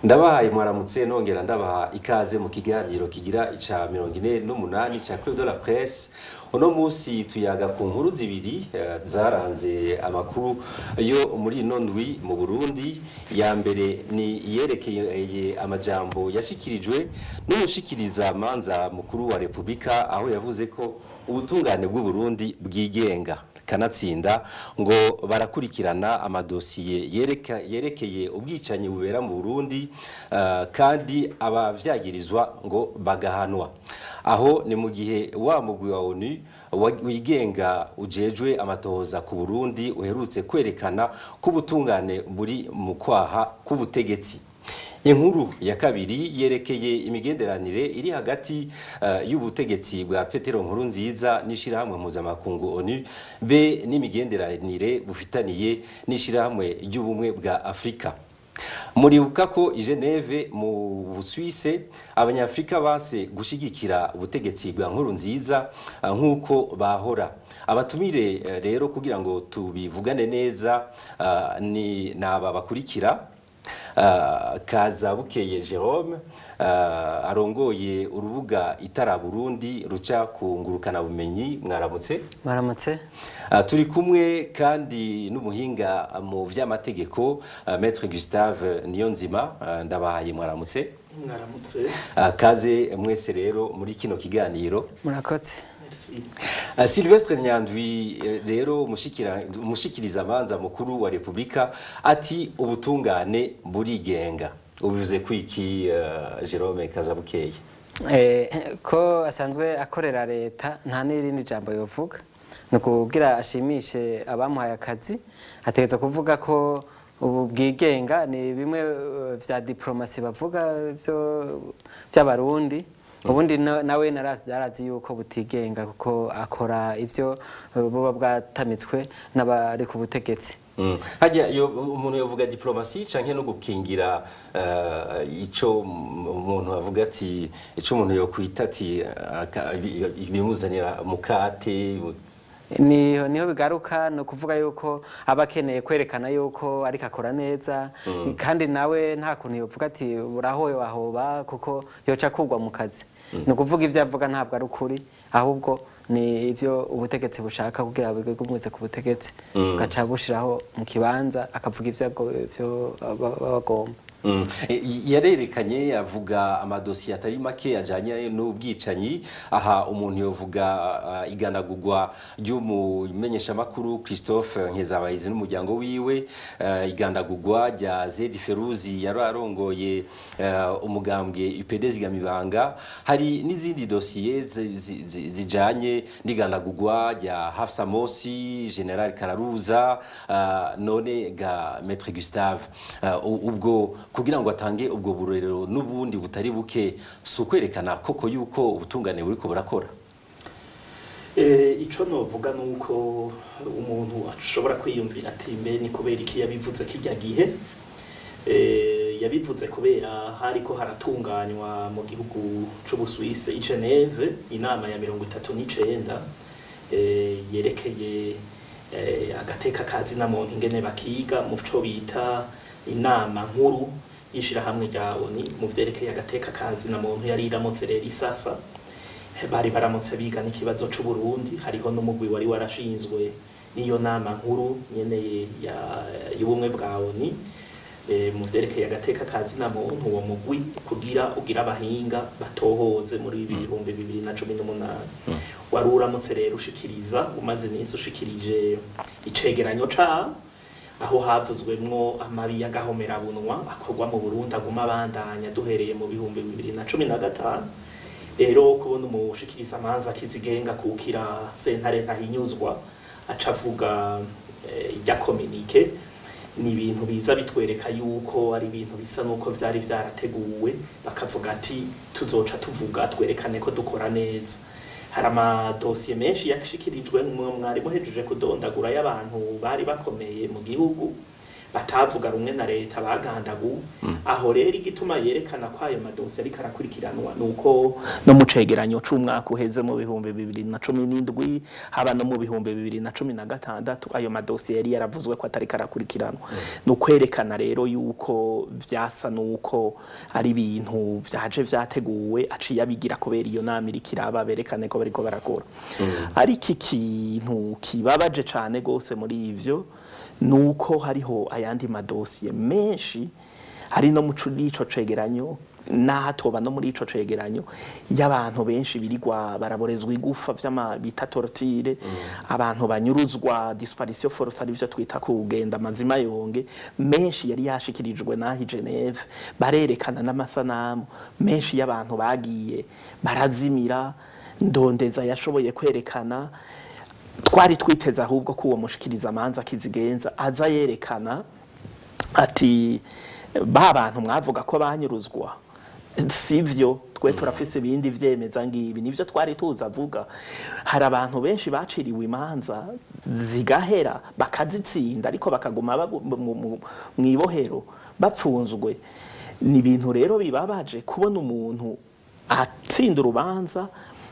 Ndabahaye mwaramutse nongera ndabaha ikaze mu kiganiro kigira ica 48 ca Club de la Presse. Uno musi tuyaga ku nkuru zibiri zaranze amakuru yo muri ndwi mu Burundi. Ya mbere ni yerekeye amajambo yashikirijwe n'umushikirizamanza mukuru wa Repubrika, aho yavuze ko ubutungane bw'Uburundi bwigenga kanatsinda ngo barakurikirana amadosiye yerekeye ubwicanyi bubera mu Burundi, kandi abavyagirizwa ngo bagahanwa. Aho ni mu gihe wa mugwi wa ONU wigenga ujejwe amatohoza ku Burundi uherutse kwerekana ko ubutungane buri mu kwaha k'ubutegetsi. Inkuru ya kabiri yerekeye imigenderanire iri hagati y'ubutegetsi bwa Petero Nkurunziza n'ishirahamwe mpuzamakungu ONU be n'imigenderanire bufitaniye n'ishirahamwe ry'Ubumwe bwa Afrika. Muribuka ko i Geneve mu Busuwise abanyafrika base gushigikira ubutegetsi bwa Nkurunziza nkuko bahora. Abatumire rero kugira ngo tubivugane neza ni naba bakurikira: Kazabukeye Jerome arongoye urubuga Itara Burundi ruca kungurukana bumenyi. Mwaramutse. Mwaramutse. Turi kumwe kandi n'umuhinga mu vy'amategeko Maître Gustave Niyonzima. Ndabahaye mwaramutse. Mwaramutse. Kaze mwese rero muri kino kiganiro. Murakoze. Sylvestre Nyandwi rero umushikirizamanza mukuru wa Repubrika ati ubutungane burigenga. Ubivuze kwiki Jerome Kazabukeye? Ko asanzwe akorera leta nta n'irindi jambo yovuga, nukugira ashimishe abamuhaye akazi. Ategeza kuvuga ko ubu bwigenga ni bimwe vya diplomasi bavuga by'abarundi. Ubundi nawe narazi yuko butigenga kuko akora ivyo buba bwatamitswe n'abari ku butegetsi. Hajya umuntu yovuga diplomasi canke no gukingira ico umuntu avuga ati ico umuntu yokwita ati bimuzanira mukate. Niho bigaruka no kuvuga yuko abakeneye kwerekana yuko ariko akora neza, kandi nawe nta kuntu yovuga ati urahoye wahoba kuko yoca kugwa mu kazi. No kuvuga ivyo avuga ntabwo ari ukuri, ahubwo ni ivyo ubutegetsi bushaka kugira bigumwize ku butegetsi, gaca bushiraho mu kibanza akavuga ivyo bagomba. Yarerekanye avuga amadosiye atari make ajanye n'ubwicanyi. Aha umuntu yovuga iganagurwa ry'umumenyesha makuru Christophe Nkezabahizi n'umuryango wiwe, igandagurwa rya Zedi Feruzi yararongoye umugambwe UPD zigamibanga. Hari n'izindi dosiye zijanye n'igandagurwa rya Hafsa Mosi, General Kararuza, none ga Maître Gustave. Ubwo kugira ngo atange ubwo burero n'ubundi butari buke, sukwerekana koko yuko ubutungane buriko burakora. Ico novuga nuko umuntu ashobora kwiyumvira ati mbe ni kubera iki yabivuze kijya gihe. Yabivuze kubera hariko haratunganywa mu gihugu c'Ubusuwise i Geneve inama ya 39 yerekeye agateka kazi na muntu ingene bakiga mu co bita inama nkuru y'ishirahamwe rya ONU mu vyerekeye agateka kazi na muntu yari iramutse rero isasa. Bari baramutse biga n'ikibazo c'u Burundi, hariho n'umugwi wari warashinzwe n'iyo nama nkuru nyene y'Ubumwe bwa ONU mu vyerekeye agateka kazi na muntu. Uwo mugwi kugira ugira abahinga batohoze muri 2018 wari uramutse rero ushikiriza, umaze iminsi ushikirije icegeranyo ca aho havuzwemwo amabi y'agahomerabunwa akorwa mu Burundi aguma abandanya duhereye mu 2015. Rero kubona umushikirizamanza kizigenga kukira sentare ntahinyuzwa acavuga ijya communique, ni ibintu biza bitwereka yuko ari ibintu bisa nuko vyari vyarateguwe, bakavuga ati tuzoca tuvuga twerekane ko dukora neza. Hari amadosiye menshi yashikirijwe mwari muhejeje kudondagura y'abantu bari bakomeye mu gihugu batavuga rumwe na leta bagandagu aho rero igituma yerekana ko ayo madosiye ariko arakurikiranwa nuko no mu cegeranyo c'umwaka uheze mu 2017 haba no mu 2016 ayo madosiye yari yaravuzwe ko atari karakurikiranwa no kwerekana rero yuko vyasa nuko ari ibintu vyaje vyateguwe aciye abigira kubera iyo nama irikiraba berekane ko bariko barakora ariko ikintu kibabaje cane gose muri ivyo nuko hariho ayandi madosiye menshi hari no mu ico cegeranyo nahatoba no muri ico cegeranyo y'abantu benshi birigwa baraborezwa igufa vy'ama bita torture abantu banyuruzwa disparition forcée ivyo twita kugenda mazima yonge menshi yari yashikirijwe nahi Geneve barerekana n'amasanamu menshi y'abantu bagiye barazimira ndondeza yashoboye kwerekana twari twiteza ahubwo ko uwo mushikirizamanza kizigenza aza yerekana ati ba bantu mwavuga ko banyuruzwa sivyo twe turafise ibindi vyemeza ngibi nivyo twari tuza avuga hari abantu benshi baciriwe imanza zigahera bakazitsinda ariko bakaguma mwibohero bapfunzwe ni ibintu rero bibabaje kubona umuntu atsinda urubanza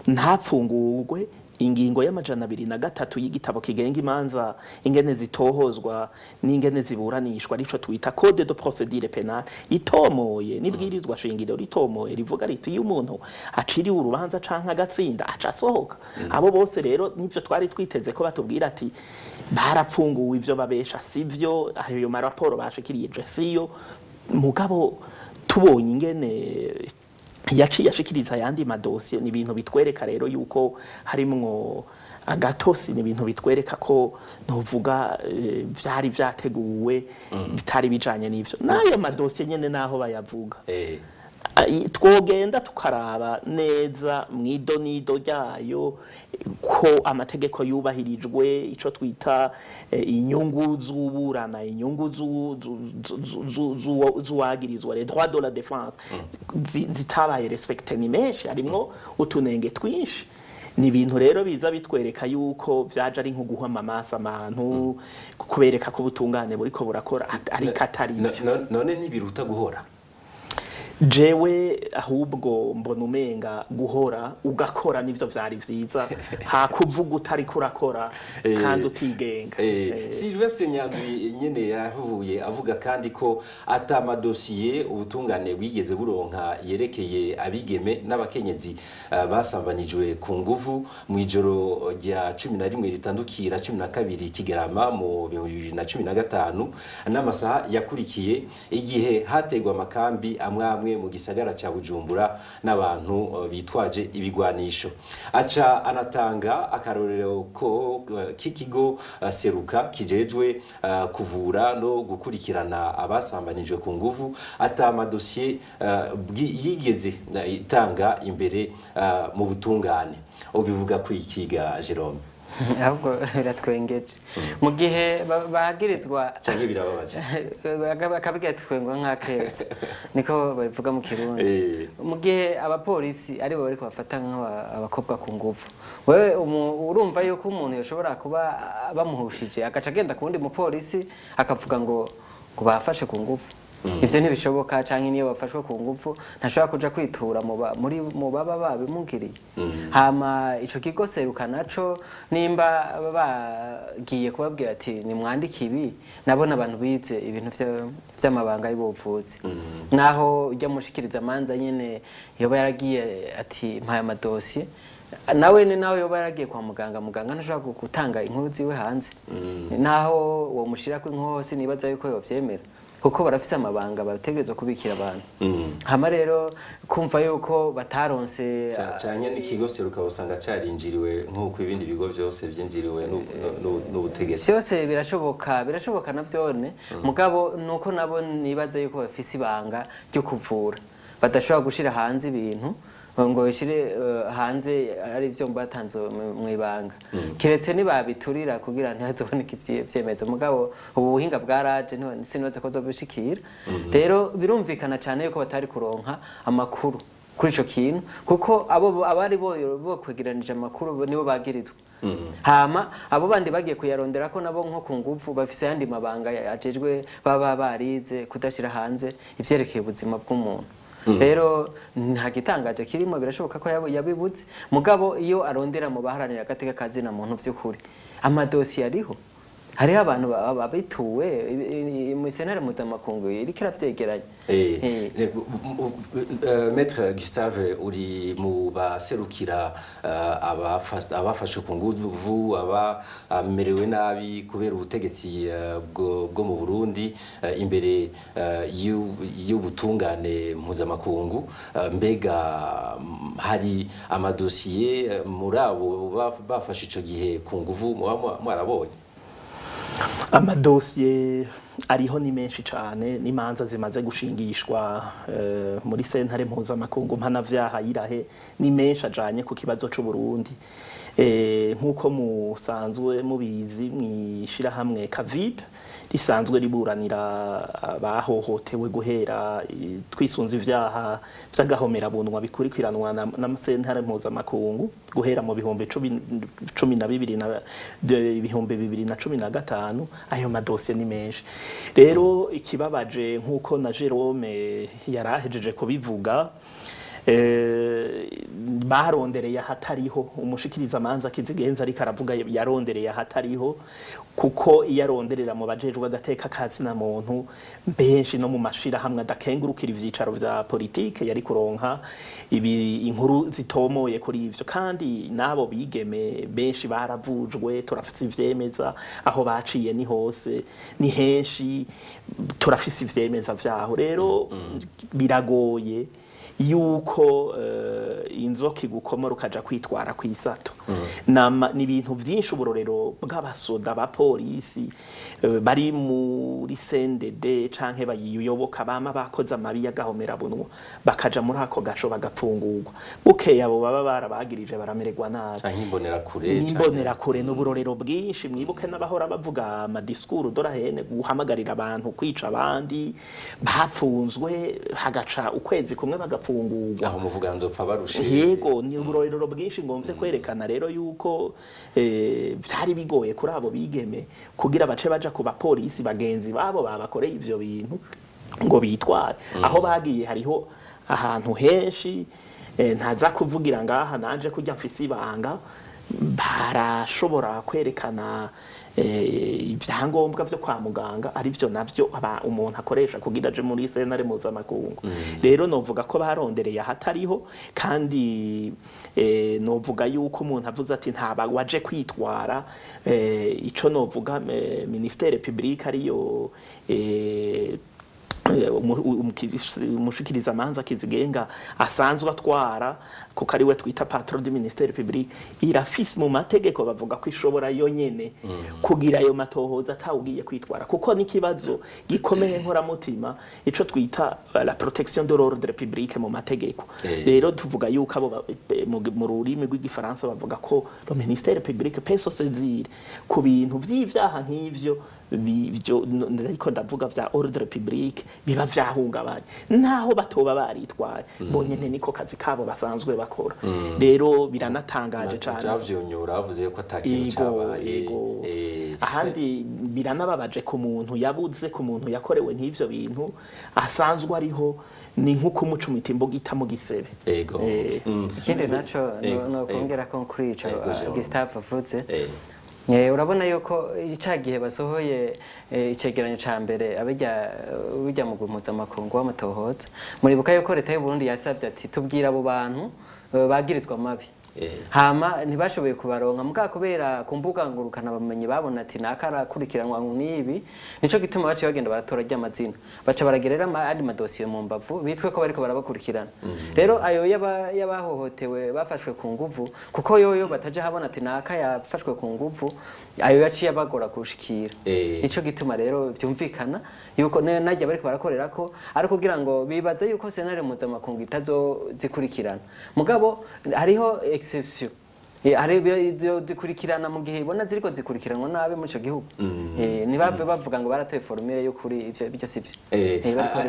ntapfungurwe ingingo y'amajana 203 y'igitabo kigenga imanza ingene zitohozwa n'ingene ziburanishwa arico twita code de procédure pénale itomoye nibwirizwa shingiro ritomoye rivuga riti iyo umuntu aciriwe urubanza canka agatsinda aca sohoka abo bose rero nivyo twari twiteze ko batubwira ati barapfunguwe ivyo babesha sivyo ayo maraporo bashikirije siyo mugabo tubonye ingene yaciye ashikiriza yandi madosiye ni ibintu bitwereka rero yuko harimwo agatosi ni ibintu bitwereka ko novuga vyari vyateguwe bitari bijanye n'ivyo nayo madosiye nyene naho bayavuga twogenda tukaraba neza mwidonido ryayo ko amategeko yubahirijwe ico twita inyungu z'uburana inyungu z'uwagirizwa les droits de la défense zitabaye respecté ni menshi harimwo utunenge twinshi ni ibintu rero biza bitwereka yuko vyaje ari nko guhama amaso abantu kubereka ko ubutungane buriko burakora ariko atari ivyo none ntibiruta guhora jewe ahubwo mbona umenga guhora ugakora nivyo vyari vyiza hakuvuga utari kurakora kandi utigenga Sylvestre Nyandwi nyene yavuye avuga kandi ko ata madosiye ubutungane bwigeze buronka yerekeye abigeme n'abakenyezi basambanijwe ku nguvu mu ijoro rya 11 ritandukira 12 Kigarama mu 2015 n'amasaha yakurikiye igihe hategwa amakambi amwe mu gisagara ca Bujumbura n'abantu bitwaje ibigwanisho aca anatanga akarorero ko kikigo seruka kijejwe kuvura no gukurikirana abasambanijwe ku nguvu ata madosiye yigeze itanga imbere mu butungane ubivuga ku ikiga Jerome ahubwo biratwengeje mu gihe bagirizwa cyangwa birababaje bakabigatwengwa nk'aketse niko bavuga mu Kirundi mu gihe abapolisi ari bo bariko bafata nk'abakobwa ku nguvu wewe urumva yuko umuntu yoshobora kuba bamuhushije agaca agenda kundi mu polisi akavuga ngo bafashe ku nguvu ivyo ntibishoboka canke niyo bafashwe ku nguvu ntashobora kuja kwitura mu baba babimugiriye hama ico kigo seruka naco nimba bagiye kubabwira ati ni mwandiki ibi nabona abantu bize ibintu vy'amabanga y'ubuvuzi naho ujya mushikirizamanza nyene yoba yaragiye ati mpaya amadosiye nawe yoba yaragiye kwa muganga ntashobora gutanga inkuru ziwe hanze naho uwo mushira ko inkoho sinibaza yuko yovyemera kuko barafise amabanga bategerezwa kubikira abantu hama rero kumva yuko bataronse cyane n'ikigo seruka usanga carinjiriwe nk'uko ibindi bigo byose byinjiriwe n'ubutegetsi byose birashoboka navyone mugabo nuko nabo nibaza yuko bafise ibanga ryo kuvura badashobora gushira hanze ibintu ngo bishire hanze ari byo batanze mu ibanga kiretse nibabiturira kugira ntihazoboneke ivyemezo mugabo ubuhinga bwaraje sinibaza ko zobishikira rero birumvikana cyane yuko batari kuronka amakuru kuri ico kintu kuko abari bo kwegeranije amakuru nibo bagirizwa hama abo bandi bagiye kuyarondera ko nabo nko ku nguvu bafise yandi mabanga ajejwe baba barize kudashira hanze ivyerekeye ubuzima bw'umuntu rero nta gitangaje kirimo birashoboka ko yabibuze mugabo iyo arondera mu baharanira agateka kazina muntu vy'ukuri amadosiye ariho hariho abantu babituwe mu senare mpuzamakungu iriko iravyegeranya Maître Gustave uri mu baserukira abafashe ku nguvu abamerewe nabi kubera ubutegetsi bwo mu Burundi imbere y'ubutungane mpuzamakungu mbega hari amadosiye muri abo bafashe ico gihe ku nguvu mwarabonye amadosiye ariho ni menshi cyane n'imanza zimaze gushingishwa muri sentare mpuzamakungu mpanavyaha yirahe ni menshi ajanye ku kibazo c'u Burundi nkuko musanzwe mubizi mwishira hamwe KIR risanzwe riburanira abahohotewe guhera twisunze ivyaha vy'agahomera bunwa bikurikiranwa n'amasentare mpuzamakungu guhera mu bihumbi 2015 ayo madosiye ni menshi rero ikibabaje nkuko na Jerome yarahejeje kubivuga barondereye ahatariho umushikirizamanza kizigenza ariko aravuga yarondereye ahatariho kuko yaronderera mu bajejwe agateka kazina muntu benshi no mu mashira hamwe adakengurukira ivyicaro vya politike yari kuronka inkuru zitomoye kuri ivyo kandi nabo bigeme benshi baravujwe turafise ivyemeza aho baciye ni hose ni henshi turafise ivyemeza vyaho rero biragoye yuko inzoka igukomora ukaja kwitwara kwisato ni ibintu vyinshi uburorero bw'abasoda abapolisi bari muri CNDD canke bayiyoboka bama bakoze amabi y'agahomera bunwa bakaja muri ako gaco bagapfungurwa bukeye abo baba barabagirije baramererwa nabi nimbonera kure n'uburorero bwinshi mwibuke n'abahora bavuga amadiskuru dorahene guhamagarira abantu kwica abandi bapfunzwe hagaca ukwezi kumwe bagapfungurwa aho muvuga nzopfa barushe yego ni uburorero bwinshi ngomvye kwerekana rero yuko vyari bigoye kuri abo bigeme kugira bace baja ku bapolisi bagenzi babo babakoreye ivyo bintu ngo bitware aho bagiye hariho ahantu henshi ntaza kuvugira ngaha nanje kujya mfise ibanga barashobora kwerekana ibyangombwa vyo kwa muganga ari vyo navyo umuntu akoresha kugira aje muri sentare mpuzamakungu rero novuga ko barondereye ahatariho kandi novuga yuko umuntu avuze ati ntaba waje kwitwara ico novuga ministere publique ariyo umushikirizamanza kizigenga asanzwe atwara kuko ari we twita patron du ministère public irafise mu mategeko bavuga ko ishobora yonyene kugira ayo matohoza atawugiye kwitwara kuko n'ikibazo gikomeye nkoramutima ico twita la protection de l'ordre public mu mategeko rero tuvuga yuko abo mu rurimi rw'igifaransa bavuga ko le ministère public peut se saisir ku bintu vy'ivyaha nk'ivyo ariko ndavuga vya ordre public biba vyahungabanye naho batoba baritwaye bonyene niko kazi kabo basanzwe bakora rero biranatangaje cyane cyavyonyura bavuze ko atakintu cyabaye ahandi biranababaje ku muntu yabuze ku muntu yakorewe nk'ivyo bintu asanzwe ariho ni nkuko umucumita imboga ita mu gisebe yego ikindi naco no kongera ko kuri ico Gustave avuze urabona yuko icagihe basohoye icegeranyo ca mbere abijya mu mpuzamakungu w'amatohoza muribuka yuko leta y'u Burundi yasavye ati tubwira abo bantu bagirizwa mabi hama ntibashoboye kubaronka muga kubera ku mbuga ngurukana bamenye babona ati nakarakurikiranywa nibi nico gituma baciye bagenda baratora ry'amazina baca baragerera andi madosiye mu mbavu bitwe ko bariko barabakurikirana rero ayo yabahohotewe bafashwe ku nguvu kuko yoyo bataje habona ati naka yafashwe ku nguvu ayo yaciye abagora kushikira nico gituma rero vyumvikana yuko najya bariko barakorera ko ari kugira ngo bibaze yuko sentare mpuzamakungu itazo zikurikirana mugabo hariho exception hari zikurikirana mu gihe ibona ziriko zikurikiranwa nabe mu ico gihugu ntibave bavuga ngo baratoye formule yo kuri ivyo bijya sivyo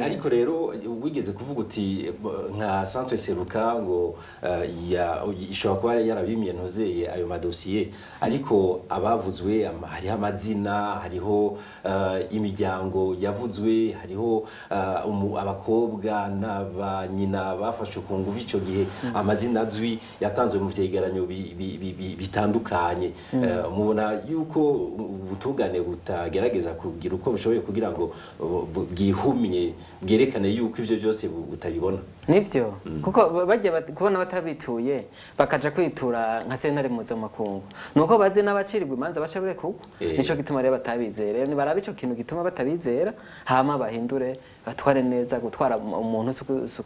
ariko rero wigeze kuvuga uti nka centre seruka ngo ishobora kuba yarabimiye ntozeye ayo madosiye ariko abavuzwe hariho amazina hariho imiryango yavuzwe hariho abakobwa n'abanyina bafashe ku nguvu ico gihe amazina azwi yatanzwe mu vyegeranyo bitandukanye mubona yuko ubutungane butagerageza kugira uko bushoboye kugira ngo bwihumye bwerekane yuko ivyo byose butabibona nivyo kuko bajye kubona batabituye bakaja kwitura nka sentare mpuzamakungu nuko bazi n'abacirirwa imanza baca burekuko nico gituma rero batabizera rero nibarabe ico kintu gituma batabizera hama bahindure batware neza gutwara umuntu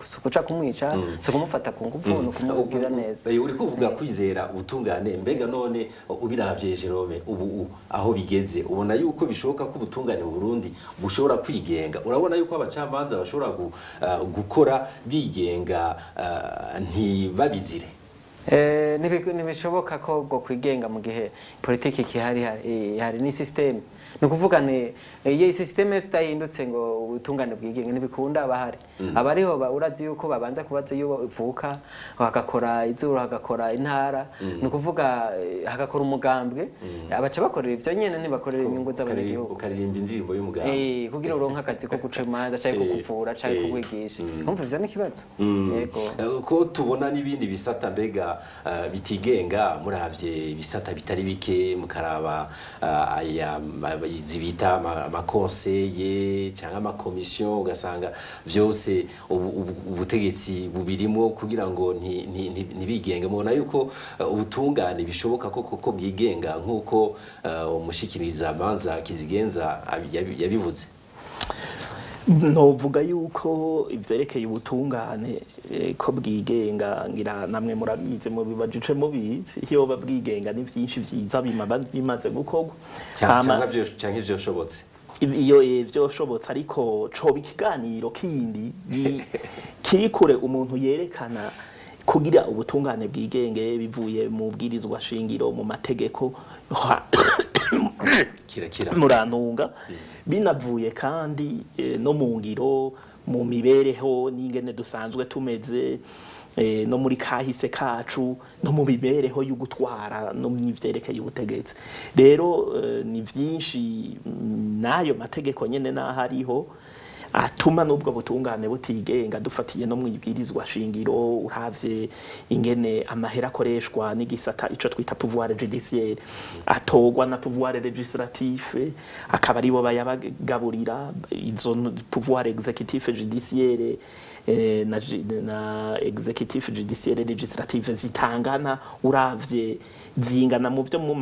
sukuca kumwica so kumufata ku nguvu no kumubwira neza uri kuvuga kwizera ubutungane mbega none ubiravye Jerome ubu aho bigeze ubona yuko bishoboka ko ubutungane mu Burundi bushobora kwigenga urabona yuko abacamanza bashobora gukora bigenga ntibabizire ntibishoboka ko bwo kwigenga mu gihe politiki hari ni system nukuvuga ne iyi system yahindutse ngo ubutungane bwigenge ntibikunda abahari abariho urazi yuko babanza kubaza yuko ivuka hagakora izuru hagakora intara nukuvuga hagakora umugambwe abaca bakorera ivyo nyene ntibakorera inyungu z'abanyagihugu ukaririmba indirimbo y'umugambwe kugira uronka akazi ko guca imanza cyangwa kukuvura cyangwa kukwigisha umva ivyo n'ikibazo yego ko tubona n'ibindi bisata mbega bitigenga muravye bisata bitari bike mukaraba zibita amakonseye cyangwa amakomisiyo ugasanga vyose ubutegetsi bubirimo kugira ngo ntibigenge mubona yuko ubutungane bishoboka ko bwigenga nkuko umushikirizamanza kizigenza yabivuze novuga yuko ivyerekeye ubutungane ko bwigenga ngira namwe murabize mu bibajice mubizi iyo babwigenga ni vyinshi vyiza bimaze gukorwa canke ivyo shobotse iyo vyoshobotse ariko coba ikiganiro kindi kiri kure umuntu yerekana kugira ubutungane bwigenge bivuye mu bwirizwa shingiro mu mategeko kirakira murantunga binavuye kandi no mu ngiro mu mibereho n'ingene dusanzwe tumeze no muri kahise kacu no mu bibereho y'ugutwara no mw'ivyerekeye ubutegetsi rero ni vyinshi nayo mategeko nyene nahariho atuma nubwo butungane butigenga dufatiye no mwibwirizwa shingiro uravye ingene amahera akoreshwa n'igisata ico twita pouvoir judiciaire atogwa na pouvoir legislatif akaba aribo bayabagaburira izo pouvoir executif judiciaire na executive judiciaire legislative zitangana uravye zingana mu byo mu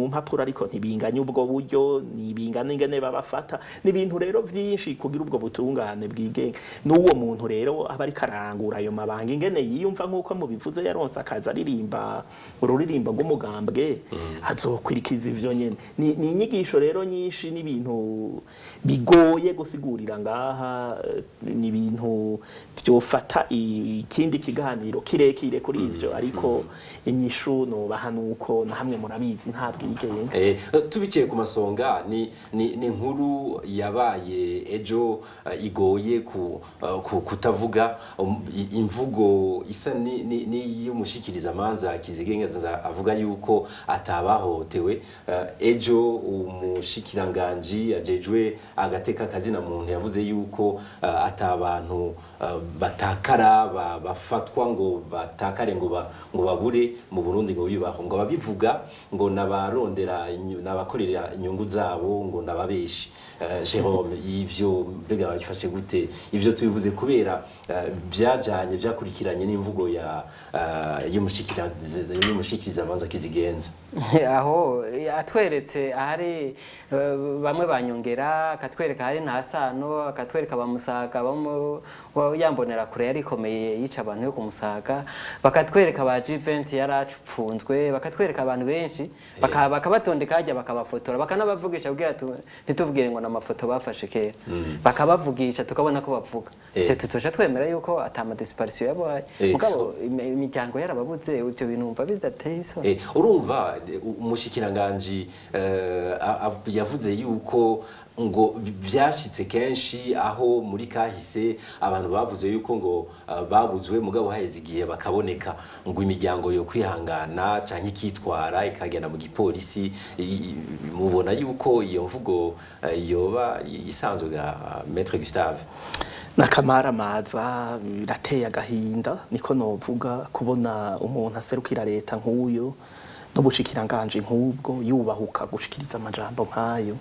mpapuro ariko ntibinganye ubwo buryo nibingana ingene babafata n'ibintu rero vyinshi kugira ubwo butungane bwigenge n'uwo muntu rero aba ari karangura ayo mabanga ingene yiyumva nkuko mu bivuze yaronse akaza aririmba ururirimbo rw'umugambwe azokwirikiza ivyo nyene ni inyigisho rero nyinshi n'ibintu bigoye gusigurira ngaha n'ibintu vyofata ikindi kiganiro kirekire kuri ivyo ariko inyishu no bahanuko na hamwe murabizi nta bwigenge tubikiye ku masonga ni inkuru yabaye ejo igoye kutavuga imvugo isa ni y'umushikirizamanza kizigenza avuga yuko atabahotewe ejo umushikiranganje ajejwe agateka kazina muntu yavuze yuko atabantu batakara bafatwa ngo batakare ngo babure mu Burundi ngo bibaho ngo babivuga ngo nabarondera nabakorera inyungu zabo ngo nababeshi Jerome ivyo mbega babifashe gute ivyo tubivuze kubera byajanye byakurikiranye n'imvugo ya y'umushikirizamanza kizigenza aho atweretse ahari bamwe banyongera akatwereka hari ntasano akatwereka bamusaga yambonera kure yari komeye yica abantu yo kumusaga bakatwereka ba G20 yaracupfunzwe bakatwereka abantu benshi bakabatondeka hajya bakabafotora bakanabavugisha kugira ntitubwire ngo namafoto bafashe kera kubavugisha tukabona ko bavuga ivyo tuzoca twemera yuko atama disparation yabaye mugabo imiryango yarababuze ivyo bintu umva bidateye isoni urumva umushikiranganje yavuze yuko ngo byashitse kenshi aho muri kahise abantu bavuze yuko ngo babuzwe mugabo haheze igihe bakaboneka ngo imiryango yo kwihangana canke ikitwara ikagenda mu gipolisi mubona yuko iyo mvugo yoba isanzwe ga Maître Gustave nakamara maza birateye agahinda niko novuga kubona umuntu aserukira leta nk'uyo no bushikiranganje nk'ubwo yubahuka gushikiriza amajambo nkayo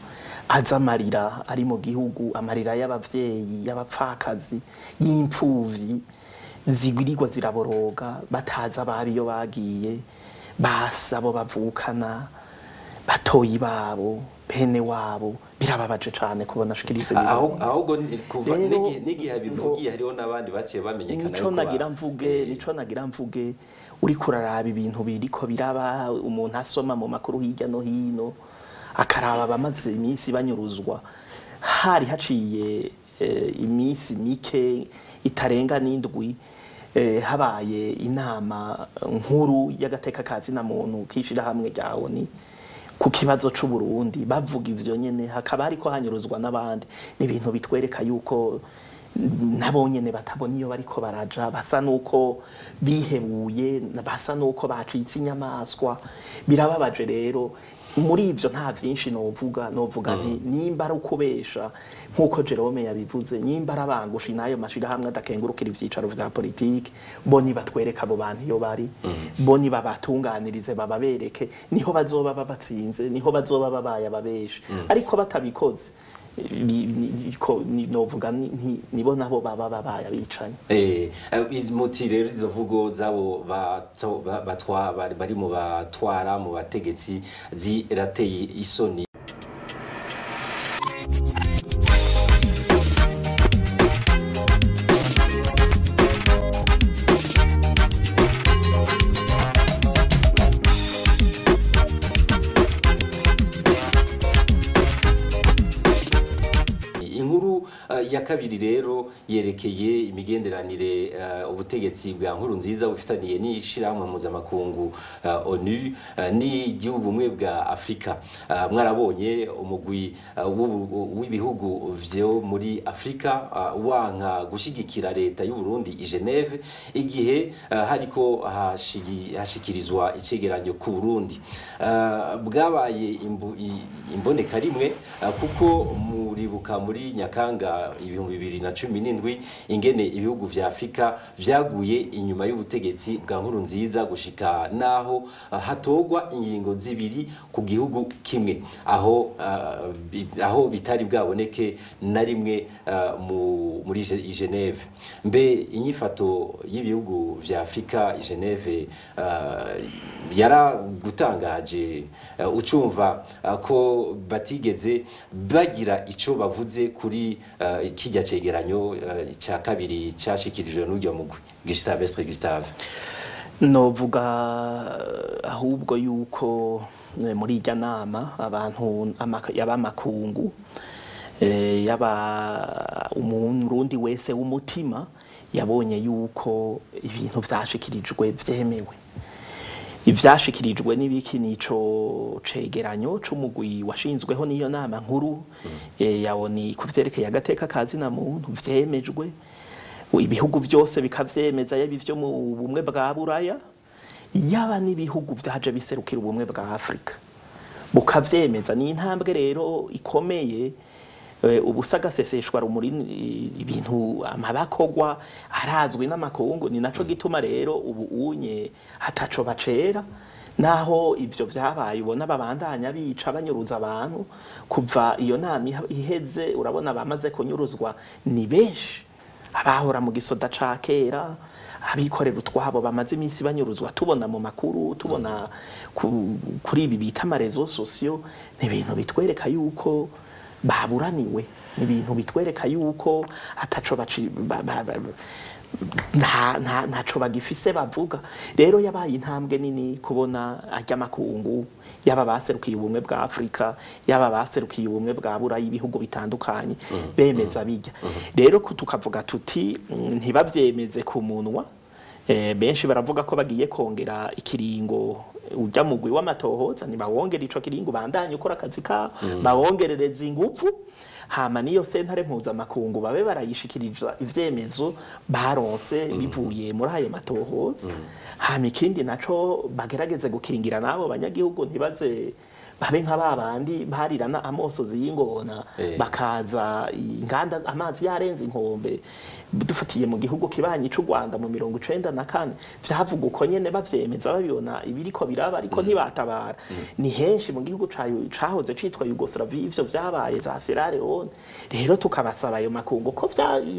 azamarira ari mu gihugu amarira y'abavyeyi y'abapfakazi y'impfuvyi zigurirwa ziraboroga bataza bariyo bagiye basabo bavukana batoyi babo bene wabo birababaje cyane kubona shikirize ahubwo kuva n'igihe bivugiye hariho nabandi baciye bamenyekana nico nagira mvuge uri kuraraba ibintu biriko biraba umuntu asoma mu makuru hirya no hino akaraba bamaze iminsi banyuruzwa hari haciye iminsi mike itarenga n'indwi habaye inama nkuru y'agateka kazi na muntu kishira hamwe ryawo ni ku kibazo c'u Burundi bavuga ivyo nyene hakaba ariko hanyuruzwa n'abandi ni ibintu bitwereka yuko nabo nyene batabona iyo bariko baraja basa nuko bihebuye basa nuko bacitse inyamaswa birababaje rero muri ivyo nta vyinshi novuga nti nimba ari ukubesha nkuko Jerome yabivuze nimba arabangushi nayo mashira hamwe adakengurukira ivyicaro vya politike bo ni batwereka abo bantu iyo bari bo ni babatunganirize bababereke niho bazoba babatsinze niho bazoba babaye ababesha ariko batabikoze novuga nibo nabo baba babaye abicanye muti rero izo vugo zabo bari mu batwara mu bategetsi zirateye isoni ya kabiri rero yerekeye imigenderanire ubutegetsi bwa nkuru nziza bufitaniye n'ishiramwe mpuzamakungu ONU n'Ubumwe bwa Afrika mwarabonye umugwi w'ibihugu vyo muri Afrika wanka gushigikira leta y'u Burundi i Geneve igihe hariko hashikirizwa icegeranyo ku Burundi bwabaye imboneka rimwe kuko muribuka muri Nyakanga 2017 ingene ibihugu vya Afrika vyaguye inyuma y'ubutegetsi bwa nkuru nziza gushika naho hatogwa ingingo zibiri ku gihugu kimwe aho bitari bwaboneke na rimwe muri Geneve mbe inyifato y'ibihugu vya Afrika i Geneve yaragutangaje ucumva ko batigeze bagira ico bavuze kuri kijya cegeranyo cya kabiri cyashikirijwe n'ujya mugwi Gustave novuga ahubwo yuko muri ijya nama abantu y'abamakungu umurundi wese w'umutima yabonye yuko ibintu vyashikirijwe vyemewe ivyashikirijwe n'ibiki nico cegeranyo c'umugwi washinzweho niyo nama nkuru yaboni kuvyerekeye agateka kazi na muntu vyemejwe ibihugu vyose bikavyemeza yabivyo mu bumwe bwa Buraya yaba n'ibihugu vyaje biserukira ubumwe bwa Afrika bukavyemeza ni intambwe rero ikomeye ubusagaseseshwa rumuri ibintu amabakogwa arazwi n'amakungu ni naco gituma rero ubu unye hataco bacera naho ivyo vyabaye ubona babandanya bica banyuruza abantu kuva iyo nama iheze urabona bamaze kunyuruzwa ni benshi abahora mu gisoda ca kera abikorera utwabo bamaze iminsi banyuruzwa tubona mu makuru tubona kuri ibi bita amarezo sosiyo ni ibintu bitwereka yuko baburaniwe ibintu bitwereka yuko ataco ntaco bagifise bavuga. Rero yabaye intambwe nini kubona ajya makungu yaba baserukiye ubumwe bwa Afrika yaba baserukiye ubumwe bwa Burayi ibihugu bitandukanye bemeza bijya. Rero tukavuga tuti ntibavyemeze ku munwa. Benshi baravuga ko bagiye kongera ikiringo ujya mugwi w'amatohoza ntibawongera ico kiringo bandanye ukora akazi ka bawongerereza ingufu hama niyo sentare mpuzamakungu babe barayishikirije ivyemezo baronse bivuye muri ayo matohoza. Hama ikindi naco bagerageze gukingira nabo banyagihugu ntibaze babe nka babandi barirana amosozi y'ingona bakaza inganda amazi yarenze inkombe dufatiye mu gihugu kibanyi c'u Rwanda mu 1994 vyavuga uko nyene bavyemeza babibona ibiriko biraba ariko ntibatabara. Ni henshi mu gihugu cahoze citwa Yugoslavia ivyo vyabaye za Sierra Leone. Rero tukabasaba ayo makungu ko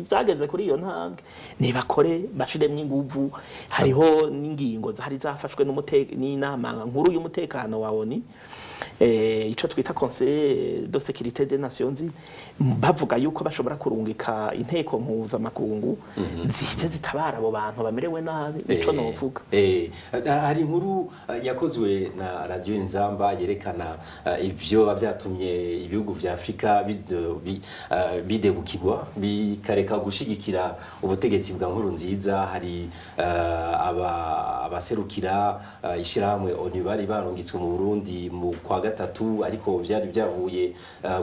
vyageze kuri iyo ntambwe nibakore bashiremwe inguvu. Hariho n'ingingo zari zafashwe n'inama nkuru y'umutekano wa ONU ico twita Conseil de sécurité des Nations Unies bavuga yuko bashobora kurungika inteko mpuza makungu zize zitabara abo bantu bamerewe nabi. Ico novuga hari inkuru yakozwe na radio Inzamba yerekana ivyo bavyatumye ibihugu vya Afrika bidebukirwa bikareka gushigikira ubutegetsi bwa nkuru nziza. Hari abaserukira ishiramwe ONU bari barungitswe mu Burundi mu kwa gatatu ariko vyari byavuye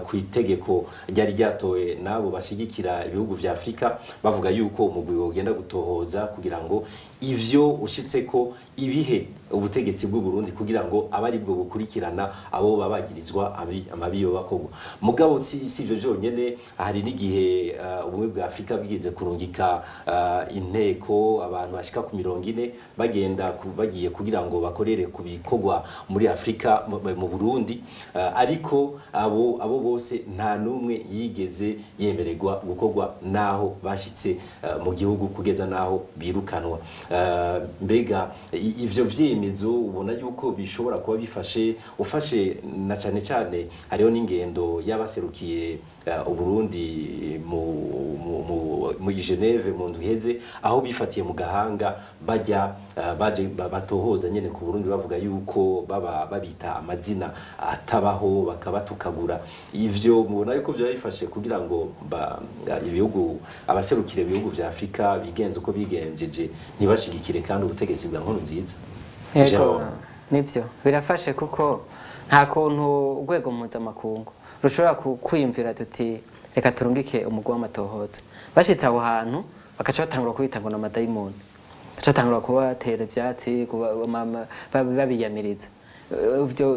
ku itegeko ryari ryatowe nabo bashigikira ibihugu vya Afrika bavuga yuko umugwi wogenda gutohoza kugira ngo ivyo ushitse ko ibihe ubutegetsi bw'u Burundi kugira ngo abari bwo bukurikirana abo babagirizwa amabiyo bakogwa. Mugabo si ivyo jonyene hari n'igihe ubumwe bwa Afrika bwize kurungika inteko abantu bashika ku 40 bagenda bagiye kugira ngo bakorere kubikogwa muri Afrika mu Burundi ariko abo bose nta numwe yigeze yemererwa gukogwa naho bashitse mu gihugu kugeza naho birukanwa. Mbega ivyo vyemezo ubona yuko bishobora kuba bifashe ufashe na cyane hariho n'ingendo y'abaserukiye Uburundi mu Geneve mu nduheze aho bifatiye mu gahanga bajya baje batohoza nyene ku Burundi bavuga yuko babita amazina atabaho bakabatukagura. Ivyo mubona yuko byo bifashe kugira ngo ibihugu abaserukire ibihugu vya Afrika bigenze uko bigenjeje ntibashigikire kandi ubutegetsi bwa nkuru nziza. Yego nivyo birafashe kuko nta kuntu urwego mpuzamakungu rushobora kwiyumvira tuti reka turungike umugwi w'amatohoza bashitse aho hantu bakaca batangura kubita ngo n'amadayimoni bakaca batangura kubatera ivyatsi babiyamiriza.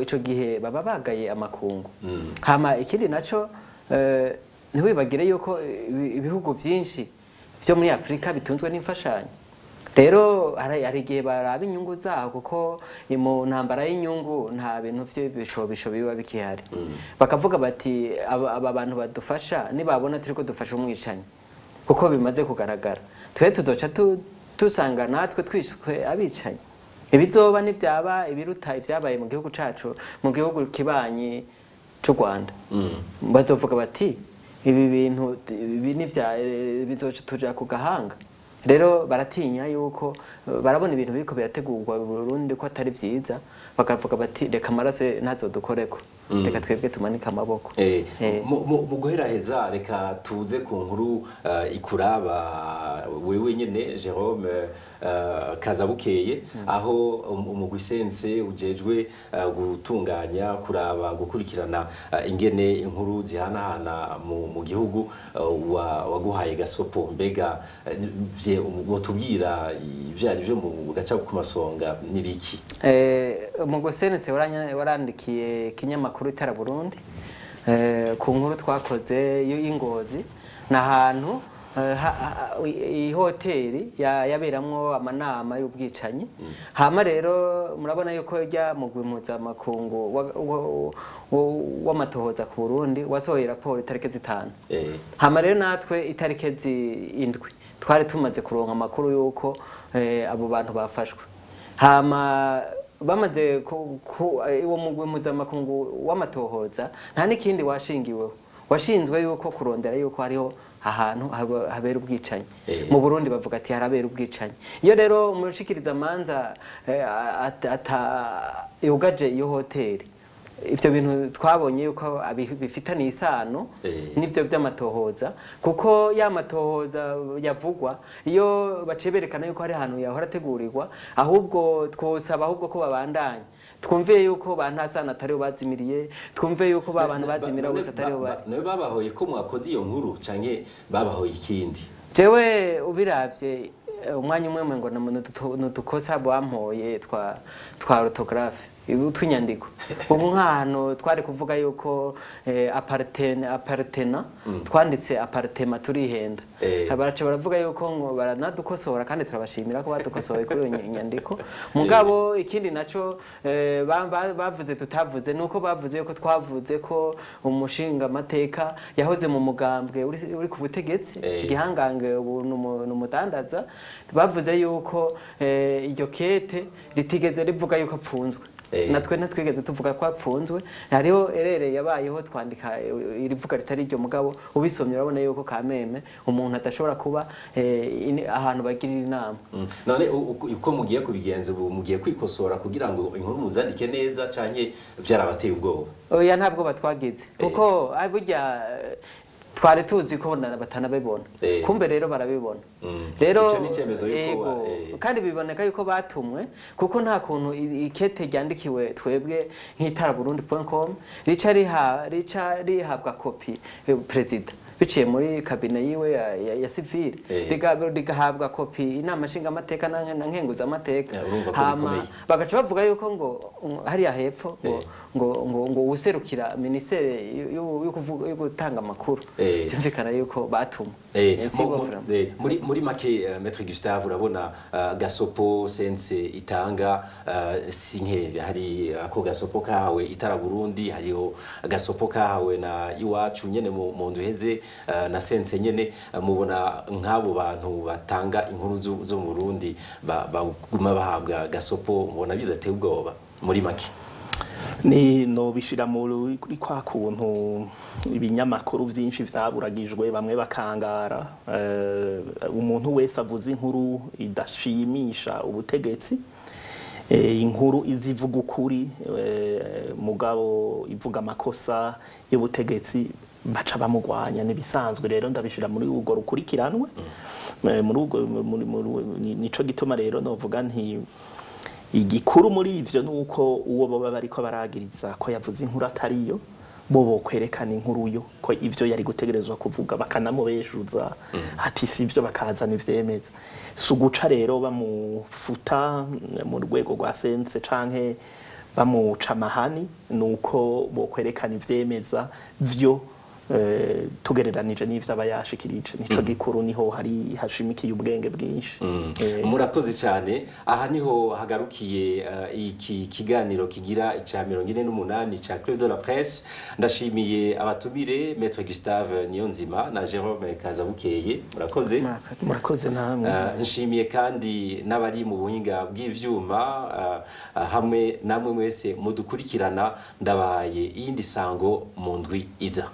Ico gihe baba bagaye amakungu. Hama ikindi naco ntiwibagire yuko ibihugu vyinshi vyo muri Afrika bitunzwe n'imfashanyo. Rero hari igihe baraba inyungu zaho kuko mu ntambara y'inyungu nta bintu vy'ibishobisho biba bikihari. Bakavuga bati aba bantu badufasha nibabona turiko dufasha umwishanyi kuko bimaze kugaragara twe tuzoca tusanga natwe twishwe abicanyi. Ibizoba n'ivyaba ibiruta ivyabaye mu gihugu cacu mu gihugu kibanyi c'u Rwanda. Bazovuga bati ibi bintu bizoca tuja ku gahanga. Rero baratinya yuko barabona ibintu biriko birategurwa mu Burundi ko atari vyiza bakavuga bati reka amaraso ntazodukoreko reka twebwe tumanika amaboko. Mu guheraheza reka tuze ku nkuru ikuraba wewe nyene Jerome Kazabukeye aho umugwisense ujejwe gutunganya kuraba gukurikirana ingene inkuru zihanahana mu gihugu waguhaye gasopo. Mbega tubwira ivyari vyo mu gaca ku masonga nibiki? Umugwisense warandikiye kinyamakuru Itara Burundi ku nkuru twakoze y'Ingozi n'ahantu ihoteli yaberamwo amanama y'ubwicanyi. Hama rero murabona yuko rya mugwi mpuzamakungu w'amatohoza ku Burundi wasohoye raporo itariki 5. Hama rero natwe itariki 7 twari tumaze kuronka amakuru yuko abo bantu bafashwe. Hama bamaze uwo mugwi mpuzamakungu w'amatohoza nta n'ikindi washingiweho washinzwe yuko kurondera yuko hariho ahantu habera ubwicanyi mu Burundi bavuga ati harabera ubwicanyi iyo rero umushikirizamanza yugaje iyo hoteli ivyo bintu twabonye yuko bifitaniye isano n'ivyo vy'amatohoza kuko ya matohoza yavugwa iyo baceberekana yuko hari ahantu yahora ategurirwa ahubwo twosaba ahubwo ko babandanya twumviye yuko bantasana atariho bazimiriye twumviye yuko babantu bazimira wese atariho bari nawe babahoye ko mwakoze iyo nkuru canke babahoye ikindi jewe ubiravye umwanya umwe ngo nudukosa bampoye twa orthographe utwinyandiko ubu nk'ahantu twari kuvuga yuko apartena twanditse apartema turihenda baraca baravuga yuko ngo baranadukosora kandi turabashimira ko badukosoye kuri iyo nyandiko mugabo ikindi naco bavuze tutavuze nuko bavuze yuko twavuze ko umushinga amateka yahoze mu mugambwe uri ku butegetsi igihangange ubu n'umudandaza bavuze yuko iyo kete ritigeze rivuga yuko apfunzwe natwe natwigeze tuvuga ko apfunzwe hariho erere yabayeho twandika irivuga ritari ryo mugabo ubisomye urabona yuko kameme umuntu adashobora kuba ahantu bagirira inama none uko mugiye kubigenza ubu mugiye kwikosora kugira ngo inkuru muzandike neza canke vyarabateye ubwoba oya ntabwo batwagize kuko burya twari tuzi ko batanabibona kumbe rero barabibona rero yego kandi biboneka yuko batumwe kuko nta kuntu ikete ryandikiwe twebwe nk'itaraburundi.com rica rihabwa kopi perezida biciye muri kabine yiwe ya civile rigahabwa kopi inama nshinga amateka na nkenguza amateka hama bagaca bavuga yuko ngo hariya hepfo ngo userukira ministere yo gutanga amakuru byumvikana yuko batumwe muri make Maître Gustave urabona gasopo sense itanga sinke hari ako gasopo kawe itara Burundi hariho gasopo kawe na iwacu nyene mu nduheze na sense nyene mubona nk'abo bantu batanga inkuru zo mu Burundi baguma bahabwa gasopo mubona bidateye ubwoba muri make ni no bishira muri kwa kuntu ibinyamakuru vyinshi vyaburagijwe bamwe bakangara umuntu wese avuze inkuru idashimisha ubutegetsi inkuru izivuga ukuri mugabo ivuga amakosa y'ubutegetsi baca bamugwanya nibisanzwe rero ndabishira muri ugo rukurikiranwe muri ugo nico gituma rero novuga nti igikuru muri ivyo nuko uwo baba bariko baragiriza ko yavuze inkuru atariyo bobo kwerekana inkuru yo ko ivyo yari gutegerezwa kuvuga bakanamubeshuza ati sivyo bakazana ivyemeza suguca rero bamufuta mu rwego rwa sense canke bamuca amahani nuko bo kwerekana ivyemeza vyo tugereranije n'ivyo abayashikirije nico gikuru niho hari hashimikiye ubwenge bwinshi murakoze cyane aha niho hagarukiye iki kiganiro kigira ica 48 ca Club de la Presse ndashimiye abatumire Maître Gustave Niyonzima na Jérôme Kazabukeye murakoze namwe nshimiye kandi n'abari mu buhinga bw'ivyuma hamwe namwe mwese mudukurikirana ndabaye iyindi sango mu ndwi iza